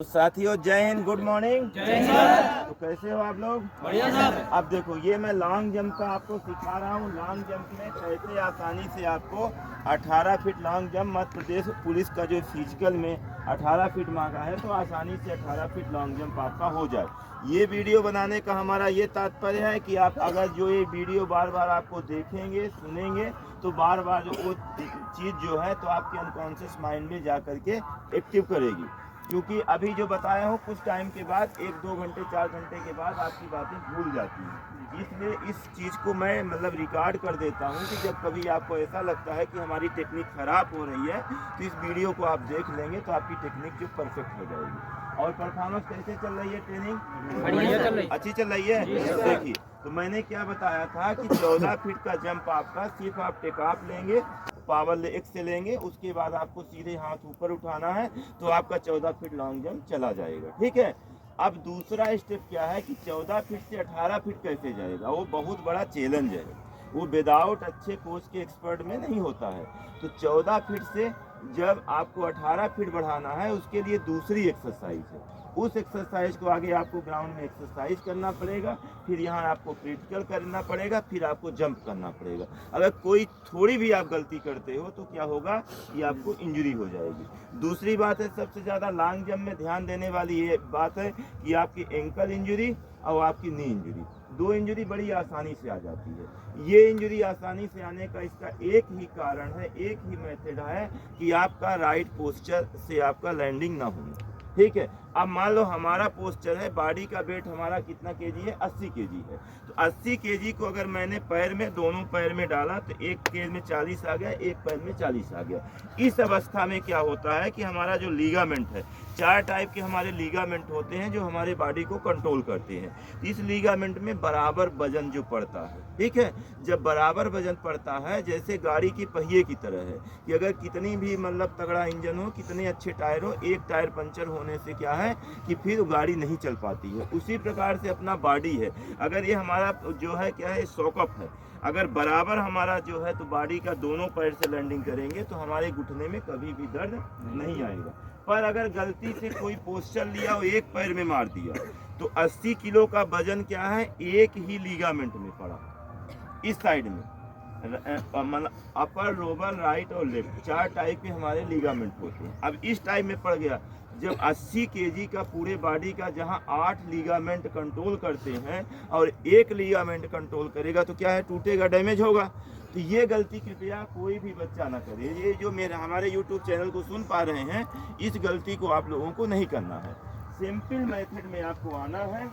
तो साथियों जय हिंद, गुड मॉर्निंग। जय हिंद। तो कैसे हो आप लोग? बढ़िया सर। अब देखो ये मैं लॉन्ग जंप का आपको सिखा रहा हूँ। लॉन्ग जंप में कैसे आसानी से आपको 18 feet long jump, Madhya Pradesh police का जो फिजिकल में 18 फीट मांगा है, तो आसानी से 18 फीट लॉन्ग जंप आपका हो जाए। ये वीडियो बनाने का हमारा ये तात्पर्य है कि आप अगर जो ये वीडियो बार बार आपको देखेंगे सुनेंगे तो बार बार जो वो चीज़ जो है तो आपके अनकॉन्शियस माइंड में जा करके एक्टिव करेगी। क्योंकि अभी जो बताया हूँ कुछ टाइम के बाद 1-2 घंटे 4 घंटे के बाद आपकी बातें भूल जाती हैं। इसलिए इस चीज़ को मैं रिकॉर्ड कर देता हूँ कि जब कभी आपको ऐसा लगता है कि हमारी टेक्निक ख़राब हो रही है तो इस वीडियो को आप देख लेंगे तो आपकी टेक्निक जो परफेक्ट हो जाएगी। और परफॉर्मेंस कैसे चल रही है? ट्रेनिंग बढ़िया चल रही है। अच्छी चल रही है। देखिए तो मैंने क्या बताया था कि 14 फीट का जंप आपका सिर्फ आप टेक ऑफ लेंगे, पावर लेग से लेंगे, उसके बाद आपको सीधे हाथ ऊपर उठाना है तो आपका 14 फीट लॉन्ग जंप चला जाएगा। ठीक है। अब दूसरा स्टेप क्या है कि 14 फीट से 18 फीट कैसे जाएगा, वो बहुत बड़ा चैलेंज है। वो विदाउट अच्छे कोच के एक्सपर्ट में नहीं होता है। तो 14 फीट से जब आपको 18 फीट बढ़ाना है उसके लिए दूसरी एक्सरसाइज है। उस एक्सरसाइज को आगे आपको ग्राउंड में एक्सरसाइज करना पड़ेगा, फिर यहाँ आपको क्रिटिकल करना पड़ेगा, फिर आपको जंप करना पड़ेगा। अगर कोई थोड़ी भी आप गलती करते हो तो क्या होगा कि आपको इंजरी हो जाएगी। दूसरी बात है, सबसे ज़्यादा लॉन्ग जंप में ध्यान देने वाली ये बात है कि आपकी एंकल इंजरी और आपकी नी इंजरी, दो इंजरी बड़ी आसानी से आ जाती है। ये इंजरी आसानी से आने का इसका एक ही कारण है, एक ही मेथड है कि आपका राइट पोस्चर से आपका लैंडिंग ना होना। ठीक है। अब मान लो हमारा पोस्चर है, बॉडी का वेट हमारा कितना केजी है? 80 केजी है। तो 80 केजी को अगर मैंने पैर में, दोनों पैर में डाला तो एक पैर में 40 आ गया, एक पैर में 40 आ गया। इस अवस्था में क्या होता है कि हमारा जो लीगामेंट है, 4 टाइप के हमारे लीगामेंट होते हैं जो हमारे बॉडी को कंट्रोल करते हैं। इस लीगामेंट में बराबर वजन जो पड़ता है, ठीक है, जब बराबर वजन पड़ता है जैसे गाड़ी की पहिए की तरह है कि अगर कितनी भी तगड़ा इंजन हो, कितने अच्छे टायर हो, एक टायर पंचर होने से क्या है कि फिर गाड़ी नहीं चल पाती है। उसी प्रकार से अपना बॉडी है, अगर ये हमारा जो है क्या है, सॉकअप है, अगर बराबर हमारा जो है तो बॉडी का दोनों पैर से लैंडिंग करेंगे तो हमारे घुटने में कभी भी दर्द नहीं आएगा। पर अगर गलती से कोई पोस्चर लिया और एक पैर में मार दिया तो 80 किलो का वजन क्या है, एक ही लीगामेंट में पड़ा, इस साइड में अपर, लोअर, राइट और लेफ्ट, 4 टाइप के हमारे लीगामेंट होते हैं। अब इस टाइप में पड़ गया, जब 80 केजी का पूरे बॉडी का जहां 8 लीगामेंट कंट्रोल करते हैं और एक लीगामेंट कंट्रोल करेगा तो क्या है, टूटेगा, डैमेज होगा। तो ये गलती कृपया कोई भी बच्चा ना करे। ये जो हमारे YouTube चैनल को सुन पा रहे हैं, इस गलती को आप लोगों को नहीं करना है। सिंपल मेथड में आपको आना है।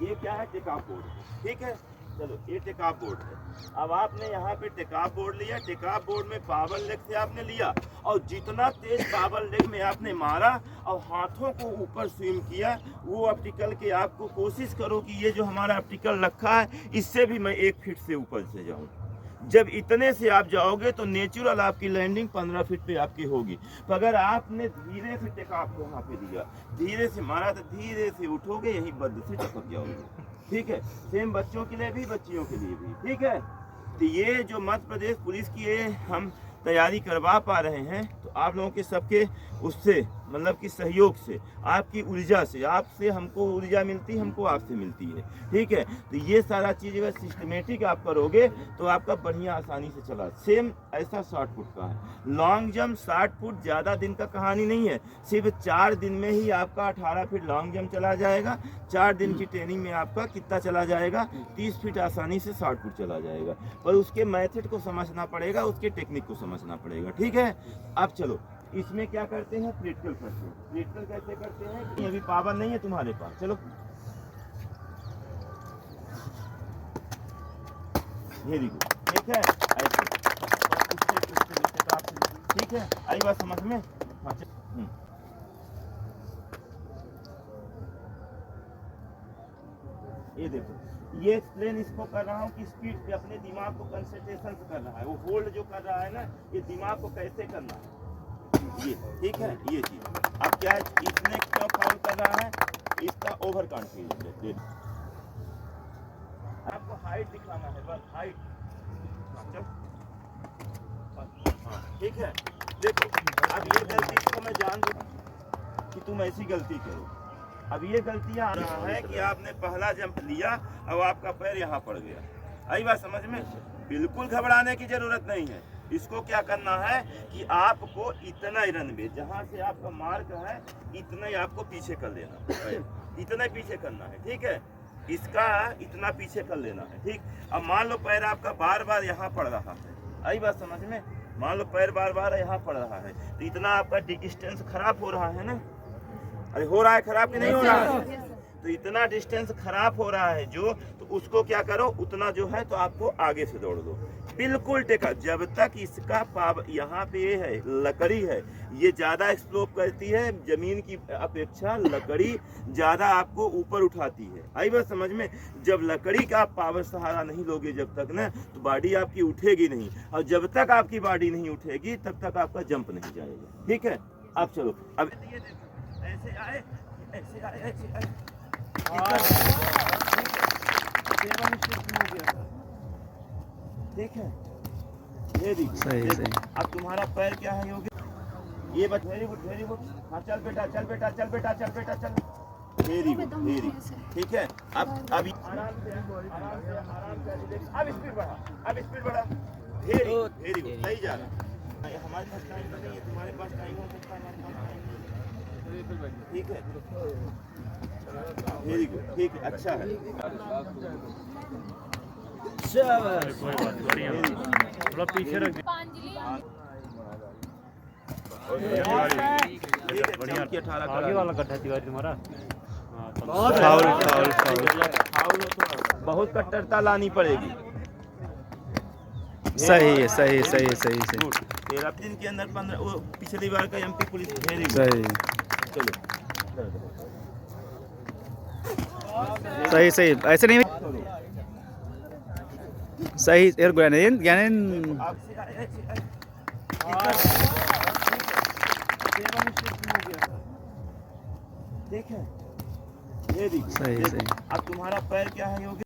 ये क्या है, टेकऑफ बोर्ड। ठीक है, चलो ये टेकऑफ बोर्ड है। अब आपने यहाँ पे टेकऑफ बोर्ड लिया, टेकऑफ बोर्ड में पावर लेग से आपने लिया और जितना तेज पावर लेग में आपने मारा और हाथों को ऊपर स्विम किया, वो ऑप्टिकल के आपको कोशिश करो कि ये जो हमारा ऑप्टिकल रखा है इससे भी मैं 1 फीट से ऊपर से जाऊँ। जब इतने से आप जाओगे तो नेचुरल आपकी लैंडिंग 15 फीट पे आपकी होगी। तो अगर आपने धीरे से टेकऑफ को वहाँ पे दिया, धीरे से मारा तो धीरे से उठोगे, यही बद से टपक जाओगे। ठीक है, सेम बच्चों के लिए भी, बच्चियों के लिए भी। ठीक है। तो ये जो मध्य प्रदेश पुलिस की ये हम तैयारी करवा पा रहे हैं तो आप लोगों के सबके उससे कि सहयोग से, आपकी ऊर्जा से, आपसे हमको ऊर्जा मिलती, हमको आपसे मिलती है। ठीक है। तो ये सारा चीज़ अगर सिस्टमेटिक आप करोगे तो आपका बढ़िया आसानी से चला। सेम ऐसा 60 फुट का है लॉन्ग जंप। 60 फुट ज़्यादा दिन का कहानी नहीं है, सिर्फ 4 दिन में ही आपका 18 फीट लॉन्ग जंप चला जाएगा। 4 दिन की ट्रेनिंग में आपका कितना चला जाएगा, 30 फीट आसानी से 60 फुट चला जाएगा। पर उसके मेथड को समझना पड़ेगा, उसके टेक्निक को समझना पड़ेगा। ठीक है। अब चलो इसमें क्या करते हैं, क्रिटिकल करते हैं। क्रिटिकल कैसे करते हैं कि अभी पावर नहीं है तुम्हारे पास, चलो वेरी गुड। ठीक है, ऐसे ठीक है, आई बात समझ में? हाँ ये देखो, ये एक्सप्लेन इसको कर रहा हूँ कि स्पीड पे अपने दिमाग को कंसंट्रेशन से कर रहा है। वो होल्ड जो कर रहा है ना, ये दिमाग को कैसे करना है ये। ठीक है, ये चीज अब क्या है, इसने क्यों फाउल कर रहा है, इसका ओवर कॉन्फिडेंस है। आपको हाइट दिखाना है, बस हाइट। ठीक है, देखो अब ये गलती को मैं जान दूँ कि तुम ऐसी गलती करो। अब ये गलतियां आ रहा है कि आपने पहला जंप लिया, अब आपका पैर यहाँ पड़ गया। आई बात समझ में? बिल्कुल घबराने की जरूरत नहीं है। इसको क्या करना है कि आपको इतना ही रन में, जहाँ से आपका मार्क है इतना ही आपको पीछे कर लेना है, इतना ही पीछे करना है, ठीक है? इसका इतना पीछे कर लेना है, ठीक। अब मान लो पैर आपका बार बार यहाँ पड़ रहा है, आई बात समझ में? मान लो पैर बार बार यहाँ पड़ रहा है, तो इतना आपका डिस्टेंस खराब हो रहा है ना? अरे हो रहा है खराब कि नहीं हो रहा है? तो इतना डिस्टेंस खराब हो रहा है जो, तो उसको क्या करो, उतना जो है तो आपको आगे से दौड़ दो, बिल्कुल टेका। जब तक इसका पाव यहाँ पे ये है, लकड़ी है, ये ज़्यादा एक्सप्लोप करती है जमीन की अपेक्षा, लकड़ी ज़्यादा आपको ऊपर उठाती है। आई बात समझ में? जब लकड़ी का आप पावर सहारा नहीं लोगे जब तक ना, तो बॉडी आपकी उठेगी नहीं, और जब तक आपकी बॉडी नहीं उठेगी तब तक आपका जंप नहीं जाएगा, ठीक है? अब चलो, अब ये देखो, ऐसे आए, ऐसे आए, ऐसे आए, ठीक है? ये देखो, सही सही। अब तुम्हारा पैर क्या है योगी? ये बस, वेरी गुड वेरी गुड। हाँ चल बेटा, चल बेटा, चल बेटा, चल बेटा, चल, वेरी गुड वेरी गुड, ठीक है? अब आराम से, आराम से, आराम से, अब स्पीड बढ़ा, अब स्पीड बढ़ा, वेरी गुड वेरी गुड, सही जा रहा है। हमारे पास टाइम नहीं है, तुम्हारे पास टाइम हो सकता है, ठीक है? वेरी गुड, ठीक है, अच्छा है। थोड़ा पीछे रख आगे वाला गड्ढा तिवारी तुम्हारा। Foul foul foul. बहुत कट्टरता लानी पड़ेगी। सही है, सही सही सही सही। 13 दिन के अंदर 15, वो पिछली बार का एमपी पुलिस, वेरी गुड, सही चलो सही सही। ऐसे नहीं सही यार, ज्ञानेन ज्ञानेन। आपसे ठीक है, वेरी गुड। सही सही। अब तुम्हारा पैर क्या है योगी?